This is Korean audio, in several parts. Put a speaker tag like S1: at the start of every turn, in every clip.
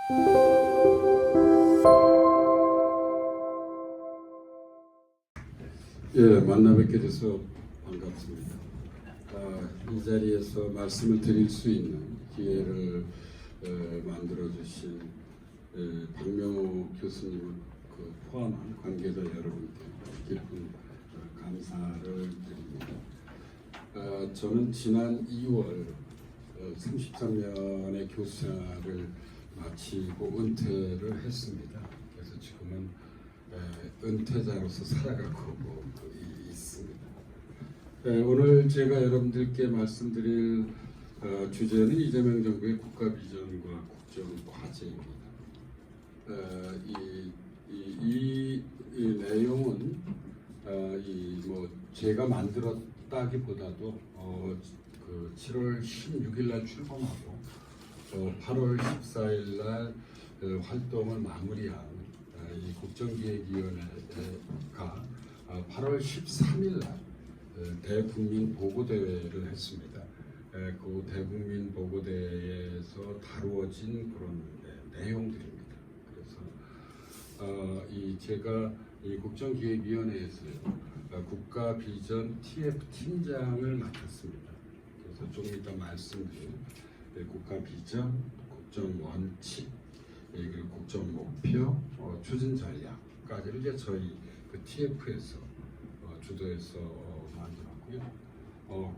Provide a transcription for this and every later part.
S1: 예, 만나 뵙게 돼서 반갑습니다. 이 자리에서 말씀을 드릴 수 있는 기회를 만들어 주신 박명호 교수님을 포함한 관계자 여러분께 깊은 감사를 드립니다. 저는 지난 2월 33년의 교수생활을 마치고 은퇴를 했습니다. 그래서 지금은 은퇴자로서 살아가고 있습니다. 오늘 제가 여러분들께 말씀드릴 주제는 이재명 정부의 국가 비전과 국정 과제입니다. 이 내용은 제가 만들었다기보다도 7월 16일 날 출범하고 8월 14일 날 활동을 마무리한 이 국정기획위원회가 8월 13일 날 대국민 보고대회를 했습니다. 그 대국민 보고대회에서 다루어진 그런 내용들입니다. 그래서 제가 이 국정기획위원회에서요 국가 비전 TF 팀장을 맡았습니다. 그래서 조금 이따 말씀드릴 국가 비전, 국정 원칙, 그리고 국정 목표, 추진 전략까지를 이제 저희 그 TF에서 주도해서 만들었고요.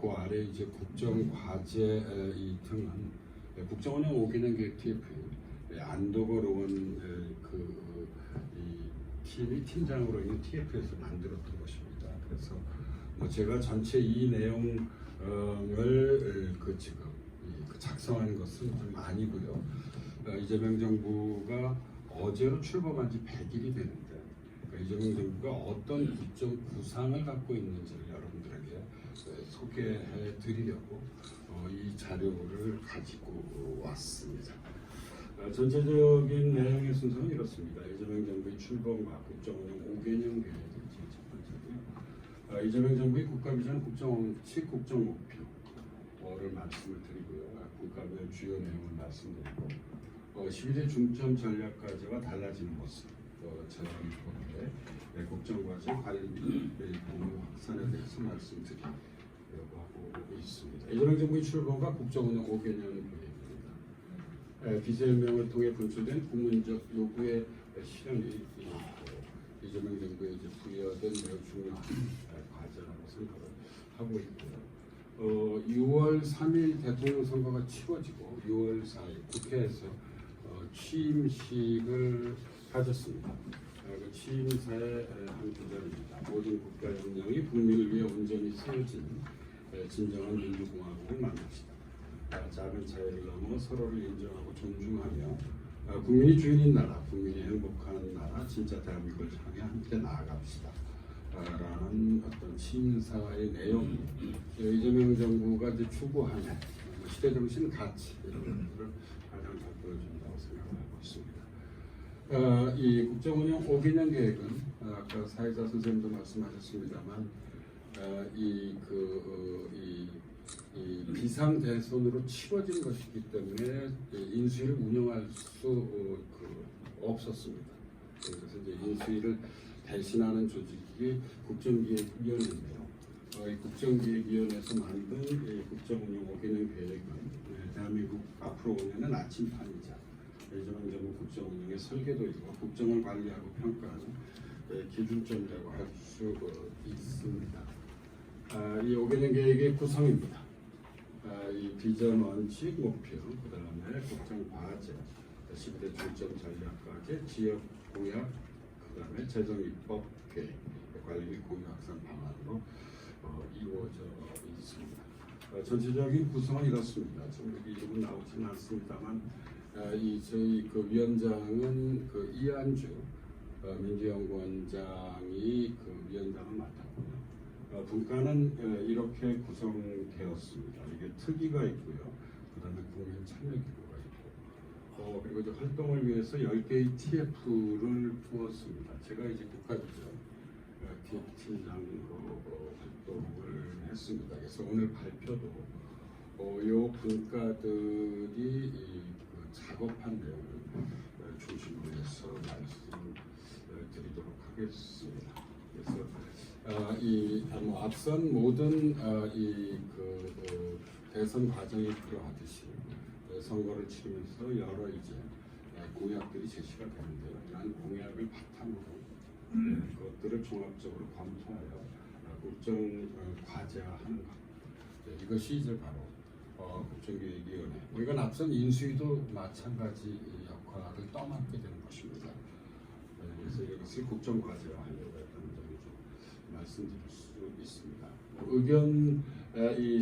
S1: 그 아래 이제 국정 과제 이 등은 국정운영 5개년 계획 TF, 안도걸 의원 이 팀이 팀장으로 있는 TF에서 만들었던 것입니다. 그래서 제가 전체 이 내용을 지금 작성한 것은 좀 아니고요. 이재명 정부가 어제로 출범한 지 100일이 되는데 이재명 정부가 어떤 국정 구상을 갖고 있는지를 여러분들에게 소개해 드리려고 이 자료를 가지고 왔습니다. 전체적인 내용의 순서는 이렇습니다. 이재명 정부의 출범과 국정운영 5개년 계획이 첫 번째고요. 이재명 정부의 국가비전, 국정원칙, 국정목표를 말씀을 드리고요. 국가별 주요 내용을 말씀드리고 12대 중점 전략 과제와 달라지는 모습, 제 국정과제 관리 공유 확산에 대해서 말씀드리려고 하고 있습니다. 이재명 정부의 출범과 국정운영 5개년 계획입니다. 비설명을 통해 분출된 국민적 요구의 실현이 이재명 정부에 이제 부여된 매우 중요한 과제라고 생각을 하고 있고요. 6월 3일 대통령 선거가 치러지고 6월 4일 국회에서 취임식을 가졌습니다. 그 취임사의 한 구절입니다. 모든 국가 역량이 국민을 위해 온전히 쓰여진 진정한 민주공화국을 만듭시다. 작은 차이를 넘어 서로를 인정하고 존중하며 국민이 주인인 나라, 국민이 행복한 나라, 진짜 대한민국을 향해 함께 나아갑시다. 라는 어떤 취임사의 내용이 이재명 정부가 이제 추구하는 시대정신 가치 이런 것들을 가장 잘 보여준다고 생각하고 있습니다. 이 국정운영 5개년 계획은 아까 사회자 선생님도 말씀하셨습니다만 이 비상 대선으로 치러진 것이기 때문에 인수위를 운영할 수 없었습니다. 그래서 이제 인수위를 대신하는 조직이 국정기획위원회인데요. 이 국정기획위원회에서 만든 국정운영 5개년 계획은 대한민국 앞으로 5년의 나침판이자 이재명 정부 국정운영의 설계도이고 국정을 관리하고 평가하는 기준점이라고 할 수 있습니다. 이 5개년 계획의 구성입니다. 이 비전, 원칙, 목표, 그 다음에 국정 과제, 12대 중점 전략 과제, 지역 공약, 그 다음에 재정 입법 계획, 관리 및 공유 확산 방안으로 이루어져 있습니다. 전체적인 구성은 이렇습니다. 지금 여기 이름은 나오지는 않습니다만, 저희 위원장은 이한주 민주연구원장이 위원장을 맡았고요. 분과는 이렇게 구성되었습니다. 이게 특위가 있고요. 그 다음에 국민 참여기구가 있고, 그리고 이제 활동을 위해서 10개의 TF를 두었습니다. 제가 이제 국가비전 TF팀장으로 활동을 했습니다. 그래서 오늘 발표도 요 분과들이 잘 작업한 내용을 중심으로 해서 말씀드리도록 하겠습니다. 그래서 앞선 모든 대선 과정이 필요하듯이 선거를 치르면서 여러 이제 공약들이 제시가 되는데요. 이러한 공약을 바탕으로 그것들을 종합적으로 검토하여 국정 과제화하는 것. 이것이 이제 바로 국정기획위원회. 이건 앞선 인수위도 마찬가지 역할을 떠맡게 되는 것입니다. 그래서 이것을 국정 과제화하려고 했다는 점을 좀 말씀드릴 수 있습니다. 의견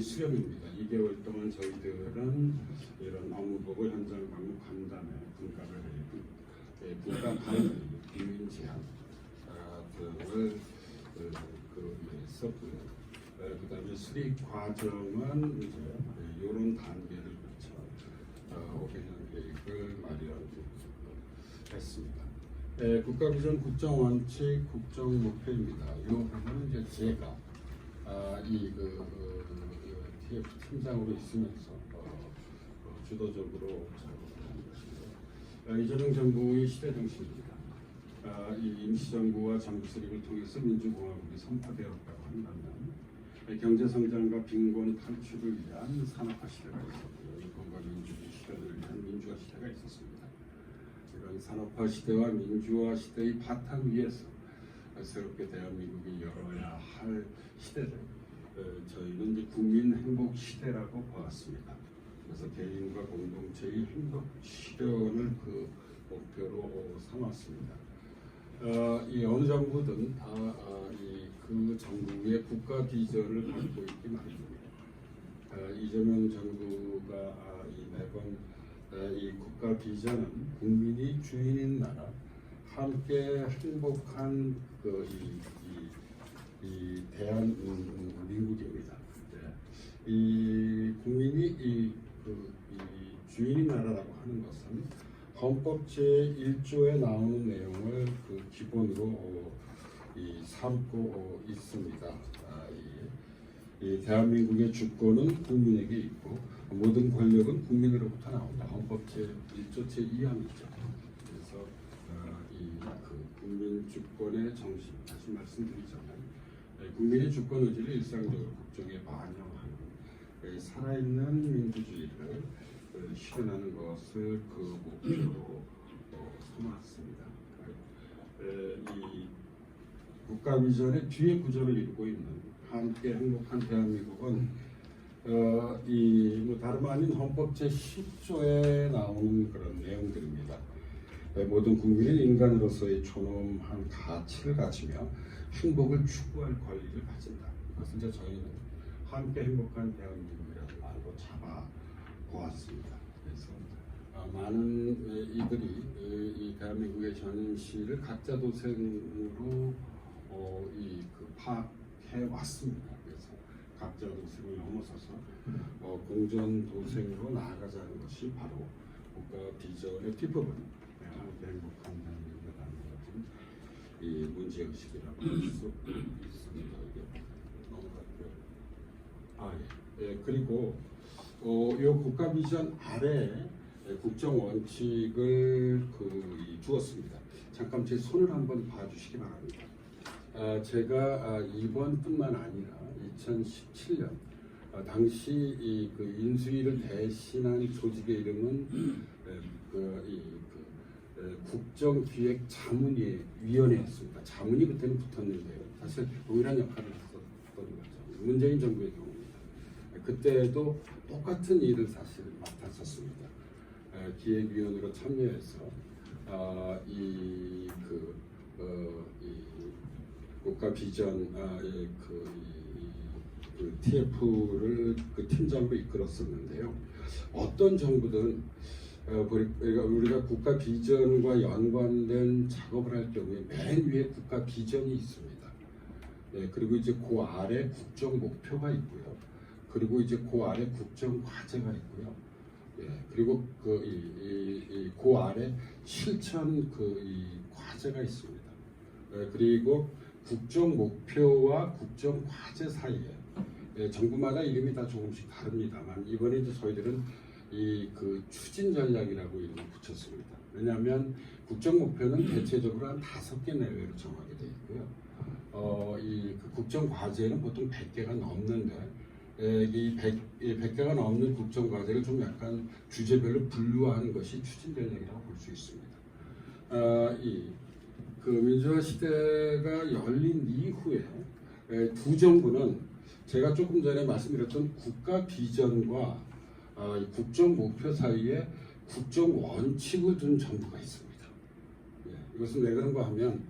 S1: 수렴입니다. 2개월 동안 저희들은 이런 업무보고 현장 방문 간담회, 분과를 분과 관리, 비밀 제한 등을 했었고요. 그다음에 수립 과정은 이제 이런 단계를 거쳐 5개년 계획을 마련했습니다. 국가비전 국정원칙 국정 목표입니다. 이 부분은 이제 제가 TF 팀장으로 있으면서 주도적으로 작업을 한 것입니다. 이재명 정부의 시대 정신입니다. 이 임시정부와 정부 수립을 통해서 민주공화국이 선포되었다고 한다면 경제 성장과 빈곤 탈출을 위한 산업화 시대가 있었고요. 인권과 민주주의 실현을 위한 민주화 시대가 있었습니다. 이런 산업화 시대와 민주화 시대의 바탕 위에서 새롭게 대한민국이 열어야 할 시대를 저희는 이제 국민 행복 시대라고 보았습니다. 그래서 개인과 공동체의 행복 실현을 그 목표로 삼았습니다. 이 어느 정부든 그 정부의 국가 비전을 갖고 있기 마련입니다. 이재명 정부가 매번 이 국가 비전은 국민이 주인인 나라, 함께 행복한 이 대한민국입니다. 이 국민이 이 주인인 나라라고 하는 것은 헌법 제1조에 나오는 내용을 기본으로 삼고 있습니다. 이 대한민국의 주권은 국민에게 있고 모든 권력은 국민으로부터 나온다. 헌법 제1조 제2항이죠. 그래서 국민 주권의 정신, 다시 말씀드리자면 국민의 주권 의지를 일상적으로 국정에 반영하는 살아있는 민주주의를 실현하는 것을 그 목표로 삼았습니다. 이 국가 비전의 뒤에 구조를 이루고 있는 함께 행복한 대한민국은 다름 아닌 헌법 제10조에 나오는 그런 내용들입니다. 모든 국민은 인간으로서의 존엄한 가치를 가지며 행복을 추구할 권리를 가진다. 이것은 이제 저희는 함께 행복한 대한민국이라는 말로 잡아 보았습니다. 그래서 많은 이들이 이 대한민국의 현실을 각자 도생으로 파악해 왔습니다. 그래서 각자 도생을 넘어서서 공전 도생으로 나아가자는 것이 바로 국가 비전의 뒷부분, 함께 행복한 대한민국이라는 것은 이 문제의식이라고 할 수 있습니다. 이게 넘어갈게요. 그리고 이 국가 비전 아래 국정 원칙을 두었습니다. 잠깐 제 손을 한번 봐주시기 바랍니다. 제가 이번뿐만 아니라 2017년 당시 인수위를 대신한 조직의 이름은 국정기획자문위원회였습니다. 자문이 그때는 붙었는데요. 사실 동일한 역할을 했었던 거죠. 문재인 정부의 경우입니다. 그때도 똑같은 일을 사실 맡았었습니다. 기획위원으로 참여해서 이 국가 비전 TF를 팀장으로 이끌었었는데요. 어떤 정부든 우리가 국가 비전과 연관된 작업을 할 경우에 맨 위에 국가 비전이 있습니다. 그리고 이제 그 아래 국정 목표가 있고요. 그리고 이제 그 아래 국정 과제가 있고요. 그리고 그 아래 실천 이 과제가 있습니다. 그리고 국정 목표와 국정 과제 사이에 정부마다 이름이 다 조금씩 다릅니다만 이번에 이제 저희들은 이 그 추진 전략이라고 이름을 붙였습니다. 왜냐하면 국정 목표는 대체적으로 한 5개 내외로 정하게 되어 있고요. 이그 국정 과제는 보통 100개가 넘는데 이 100개가 넘는 국정 과제를 좀 약간 주제별로 분류하는 것이 추진 전략이라고 볼 수 있습니다. 그 민주화 시대가 열린 이후에 두 정부는 제가 조금 전에 말씀드렸던 국가 비전과 국정 목표 사이에 국정 원칙을 둔 정부가 있습니다. 이것은 왜 그런가 하면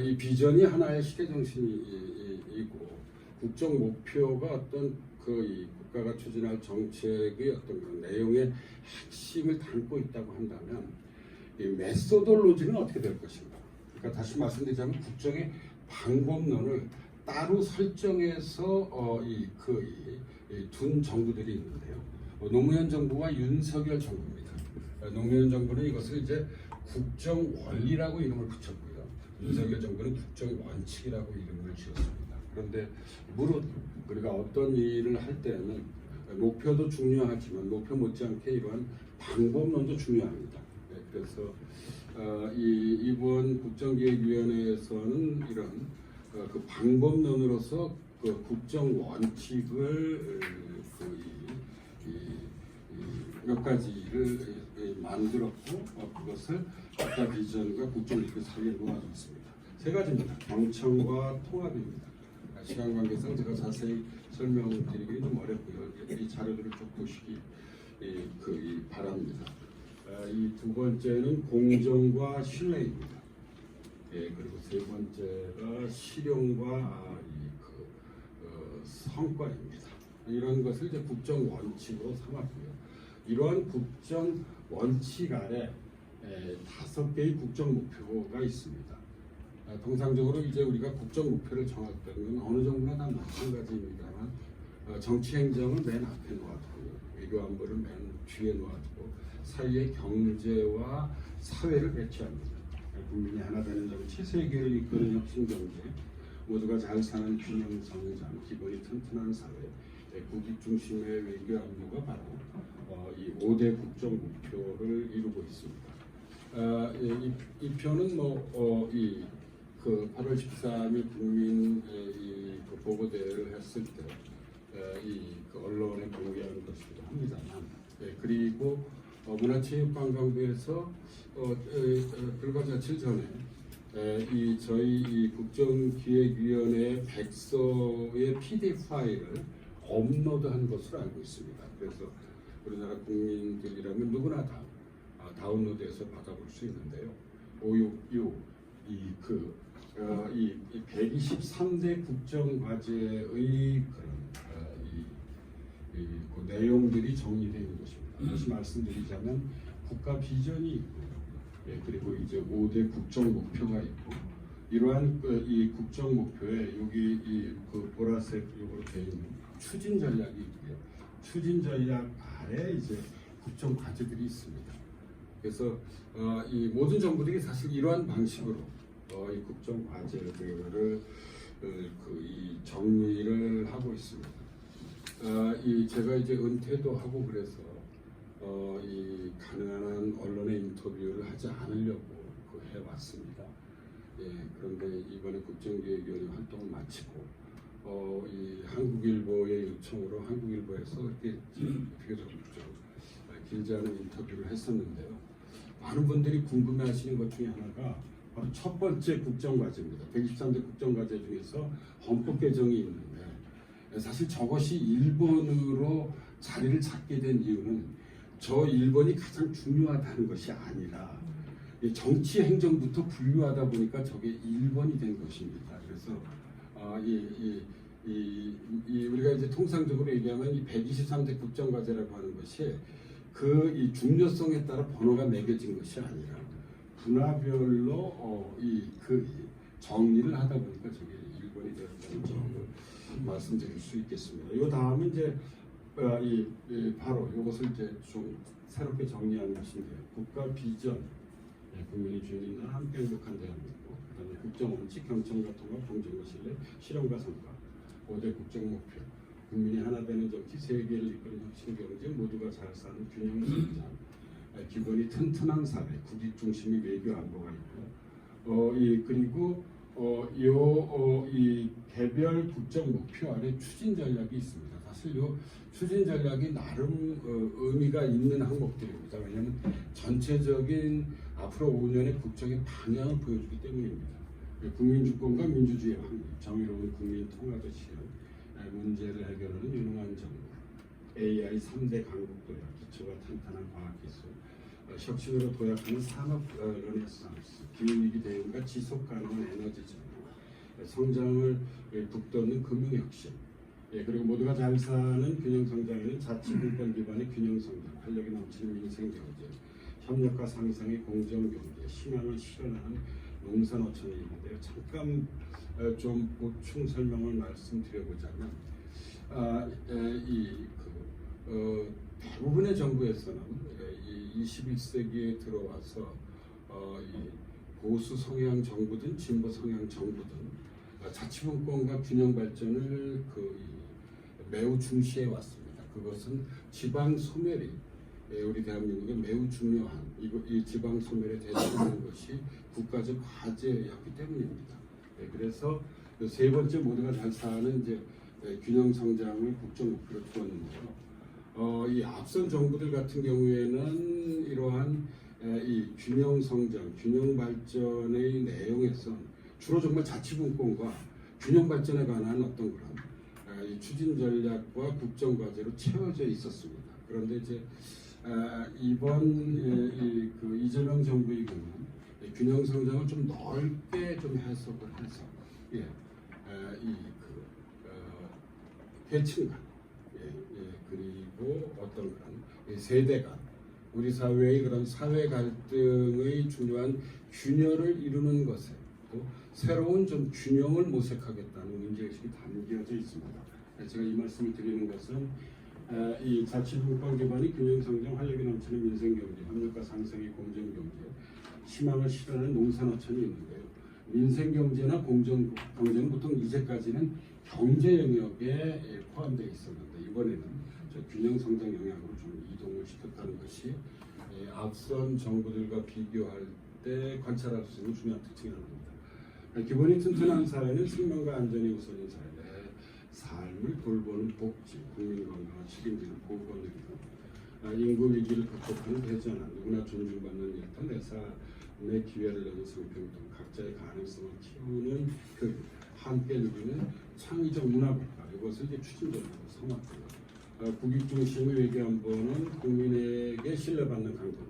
S1: 이 비전이 하나의 시대 정신이고 국정 목표가 어떤 이 국가가 추진할 정책의 어떤 그런 내용의 핵심을 담고 있다고 한다면 이 메소돌로지는 어떻게 될 것인가? 그러니까 다시 말씀드리자면 국정의 방법론을 따로 설정해서 둔 정부들이 있는데요. 노무현 정부와 윤석열 정부입니다. 노무현 정부는 이것을 이제 국정 원리라고 이름을 붙였고요. 윤석열 정부는 국정 원칙이라고 이름을 지었습니다. 그런데 무릇 우리가 어떤 일을 할 때는 목표도 중요하지만 목표 못지않게 이러한 방법론도 중요합니다. 그래서 이번 국정기획위원회에서는 이런 그 방법론으로서 그 국정 원칙을 몇 가지를 만들었고 그것을 국가 비전과 국정 목표 사이에 놓아줬습니다. 세 가지입니다. 경청과 통합입니다. 시간 관계상 제가 자세히 설명드리기는 좀 어렵고요. 이 자료들을 쭉 보시기 바랍니다. 이 두 번째는 공정과 신뢰입니다. 그리고 세 번째가 실용과 성과입니다. 이런 것을 이제 국정 원칙으로 삼았고요. 이러한 국정 원칙 아래 5개의 국정 목표가 있습니다. 통상적으로 이제 우리가 국정 목표를 정할 때는 어느 정도나 다 마찬가지입니다만 정치 행정은 맨 앞에 놓아두고요. 외교 안보를 맨 뒤에 놓아두고 사이에 경제와 사회를 배치합니다. 국민이 하나 되는 정치, 세계를 이끄는 혁신 경제, 모두가 잘 사는 균형 성장, 기본이 튼튼한 사회, 국익 중심의 외교 안보가 바로 이 5대 국정 목표를 이루고 있습니다. 이 표는 그 8월 13일 국민 그 보고대회를 했을 때 그 언론에 공개한 것이기도 합니다만, 그리고 문화체육관광부에서 불과 며칠 전에 저희 국정기획위원회 100서의 PDF 파일을 업로드한 것으로 알고 있습니다. 그래서 우리나라 국민들이라면 누구나 다 다운로드해서 받아볼 수 있는데요. 123대 국정과제의 그런 그 내용들이 정리되어 있는 것입니다. 다시 말씀드리자면 국가 비전이 있고, 그리고 이제 5대 국정 목표가 있고, 이러한 이 국정 목표에 여기 그 보라색으로 되어 있는 추진 전략이 있고요. 추진 전략 아래 이제 국정 과제들이 있습니다. 그래서 이 모든 정부들이 사실 이러한 방식으로 이 국정 과제들을 이 정리를 하고 있습니다. 제가 이제 은퇴도 하고 그래서 이 가능한 한 언론의 인터뷰를 하지 않으려고 해왔습니다. 그런데 이번에 국정기획위원회 활동을 마치고 이 한국일보의 요청으로 한국일보에서 이렇게 비교적 길지 않은 인터뷰를 했었는데요. 많은 분들이 궁금해하시는 것 중에 하나가 바로 첫 번째 국정과제입니다. 123대 국정과제 중에서 헌법 개정이 있는데, 사실 저것이 1번으로 자리를 찾게 된 이유는 저 1번이 가장 중요하다는 것이 아니라 정치 행정부터 분류하다 보니까 저게 1번이 된 것입니다. 그래서 우리가 이제 통상적으로 얘기하면 이 123대 국정과제라고 하는 것이 이 중요성에 따라 번호가 매겨진 것이 아니라 분화별로 정리를 하다 보니까 저게 1번이 되었다는 점을 말씀드릴 수 있겠습니다. 이 다음은 이제 바로 이것을 이제 좀 새롭게 정리한 것인데, 국가 비전, 국민의 주인이나 함께 행복한 대한민국, 그다음에 국정 원칙, 경청과 통합, 공정과 신뢰, 실현과 성과, 5대 국정 목표, 국민이 하나 되는 정치, 세계를 이끄는 혁신 경제, 모두가 잘 사는 균형 성장, 기본이 튼튼한 사회, 국익 중심의 외교 안보가 있고, 그리고 이 개별 국정 목표 아래 추진 전략이 있습니다. 사실 요 추진 전략이 나름 의미가 있는 항목들입니다. 왜냐하면 전체적인 앞으로 5년의 국정의 방향을 보여주기 때문입니다. 국민주권과 민주주의 확립, 정의로운 국민 통합의 실현, 문제를 해결하는 유능한 정부, AI 3대 강국 도약, 기초가 탄탄한 과학기술, 혁신으로 도약하는 산업 르네상스, 기후위기 대응과 지속가능한 에너지 전환, 성장을 북돋는 금융혁신, 그리고 모두가 잘 사는 균형성장에는 자치분권 기반의 균형성장, 활력이 넘치는 민생경제, 협력과 상생의 공정경제, 희망을 실현하는 농산어촌이 있는데요. 잠깐 좀 보충 설명을 말씀드려보자면, 대부분의 정부에서는 이 21세기에 들어와서 이 보수 성향 정부든 진보 성향 정부든 자치분권과 균형 발전을 매우 중시해 왔습니다. 그것은 지방 소멸이 우리 대한민국에 매우 중요한 이 지방 소멸에 대처하는 것이 국가적 과제였기 때문입니다. 그래서 세 번째 모두가 잘 사는 이제 균형 성장을 국정 목표로 두었는데요. 이 앞선 정부들 같은 경우에는 이러한 이 균형 성장, 균형 발전의 내용에서 주로 정말 자치분권과 균형 발전에 관한 어떤 그런 이 추진 전략과 국정 과제로 채워져 있었습니다. 그런데 이제 이번 이재명 정부의 경우는 균형 성장을 좀 넓게 좀 해석을 해서 계층간 그리고 어떤 그런 세대 간 우리 사회의 그런 사회 갈등의 중요한 균열을 이루는 것에 또 새로운 좀 균형을 모색하겠다는 문제의식이 담겨져 있습니다. 제가 이 말씀을 드리는 것은 이 자치분권 기반의 균형성장, 활력이 넘치는 민생경제, 협력과 상생의 공정경제, 희망을 실현하는 농산어촌이 있는데요. 민생경제나 공정경제는 보통 이제까지는 경제 영역에 포함되어 있었는데 이번에는 균형성장 영역으로 좀 이동을 시켰다는 것이 앞선 정부들과 비교할 때 관찰할 수 있는 중요한 특징이라고 합니다. 기본이 튼튼한 사회는 생명과 안전이 우선인 사회, 삶을 돌보는 복지, 국민 건강을 책임지는 보건의료, 인구 위기를 극복하는 대전환, 누구나 존중받는 일터, 내 삶의 기회를 여는 성평등, 각자의 가능성을 키우는 함께 누리는 창의적 문화국가, 이것을 이제 추진적으로 삼았고요. 국익 중심의 외교안보는 국민에게 신뢰받는 강국,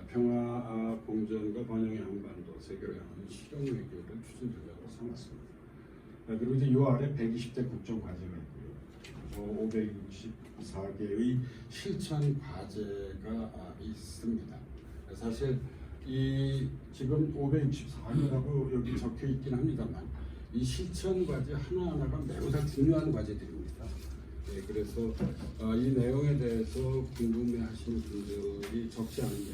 S1: 평화, 공정과 번영의 한반도, 세계를 향하는 실용 외교를 추진적으로 삼았습니다. 그리고 이제 이 아래 120대 국정 과제가 있고요. 564개의 실천 과제가 있습니다. 사실 이 지금 564개라고 여기 적혀 있긴 합니다만 이 실천 과제 하나하나가 매우 다 중요한 과제들입니다. 그래서 이 내용에 대해서 궁금해하시는 분들이 적지 않은데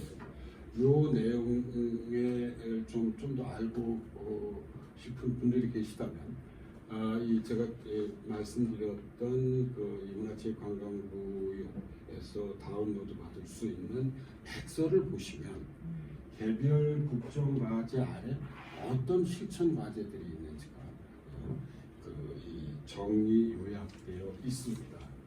S1: 이 내용에 좀 더 알고 싶은 분들이 계시다면 제가 말씀드렸던 문화체육관광부에서 다운로드 받을 수 있는 백서를 보시면 개별 국정 과제 아래 어떤 실천 과제들이 있는지가 이 정리 요약되어 있습니다.